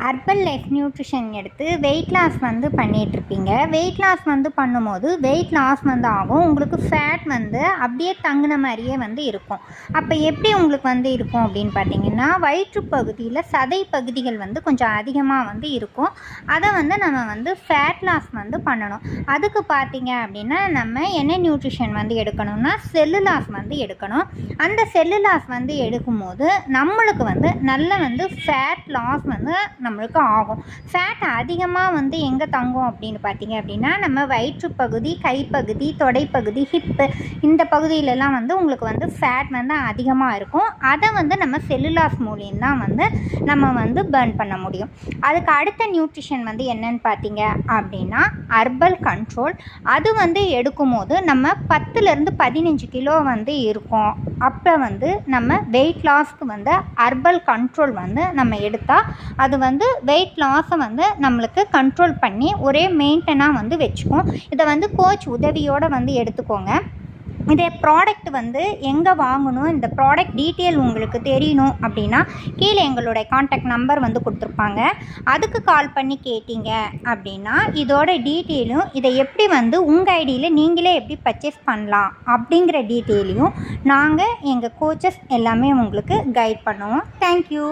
Herbal life nutrition எடுத்து weight loss வந்து பண்ணிகிட்ருப்பீங்க. Weight loss வந்து பண்ணும்போது வெயிட் லாஸ் வந்து ஆகும். உங்களுக்கு ஃபேட் வந்து அப்படியே தங்கின மாதிரியே வந்து இருக்கும். அப்போ எப்படி உங்களுக்கு வந்து இருக்கும் அப்படின்னு பார்த்தீங்கன்னா, வயிற்று பகுதியில் சதை பகுதிகள் வந்து கொஞ்சம் அதிகமாக வந்து இருக்கும். அதை வந்து நம்ம வந்து ஃபேட் லாஸ் வந்து பண்ணணும். அதுக்கு பார்த்தீங்க அப்படின்னா, நம்ம என்ன நியூட்ரிஷன் வந்து எடுக்கணும்னா செல்லுலாஸ் வந்து எடுக்கணும். அந்த செல்லுலாஸ் வந்து எடுக்கும்போது நம்மளுக்கு வந்து நல்ல வந்து ஃபேட் லாஸ் வந்து நம்மளுக்கு ஆகும். ஃபேட் அதிகமாக வந்து எங்கே தங்கும் அப்படின்னு பார்த்தீங்க அப்படின்னா, நம்ம வயிற்றுப்பகுதி, கைப்பகுதி, தொடைப்பகுதி, ஹிப்பு இந்த பகுதியிலலாம் வந்து உங்களுக்கு வந்து ஃபேட் வந்து அதிகமாக இருக்கும். அதை வந்து நம்ம செல்லுலாஸ் மூலியம்தான் வந்து நம்ம வந்து பர்ன் பண்ண முடியும். அதுக்கு அடுத்த நியூட்ரிஷன் வந்து என்னன்னு பார்த்தீங்க அப்படின்னா ஹெர்பல் கண்ட்ரோல். அது வந்து எடுக்கும்போது நம்ம 10லேருந்து 15 கிலோ வந்து இருக்கும். அப்போ வந்து நம்ம வெயிட் லாஸ்க்கு வந்து ஹெர்பல் கண்ட்ரோல் வந்து நம்ம எடுத்தால் அது வந்து வெயிட் லாஸை வந்து நம்மளுக்கு கண்ட்ரோல் பண்ணி ஒரே மெயின்டெனாக வந்து வச்சுக்கும். இதை வந்து கோச் உதவியோடு வந்து எடுத்துக்கோங்க. இதே ப்ராடக்ட் வந்து எங்கே வாங்கணும், இந்த ப்ராடக்ட் டீட்டெயில் உங்களுக்கு தெரியணும் அப்படின்னா கீழே எங்களுடைய காண்டாக்ட் நம்பர் வந்து கொடுத்துருப்பாங்க. அதுக்கு கால் பண்ணி கேட்டிங்க அப்படின்னா இதோட டீட்டெயிலும், இதை எப்படி வந்து உங்கள் ஐடியில் நீங்களே எப்படி பர்ச்சேஸ் பண்ணலாம் அப்படிங்கிற டீட்டெயிலையும் நாங்கள் எங்கள் கோச்சஸ் எல்லாமே உங்களுக்கு கைட் பண்ணுவோம். தேங்க்யூ.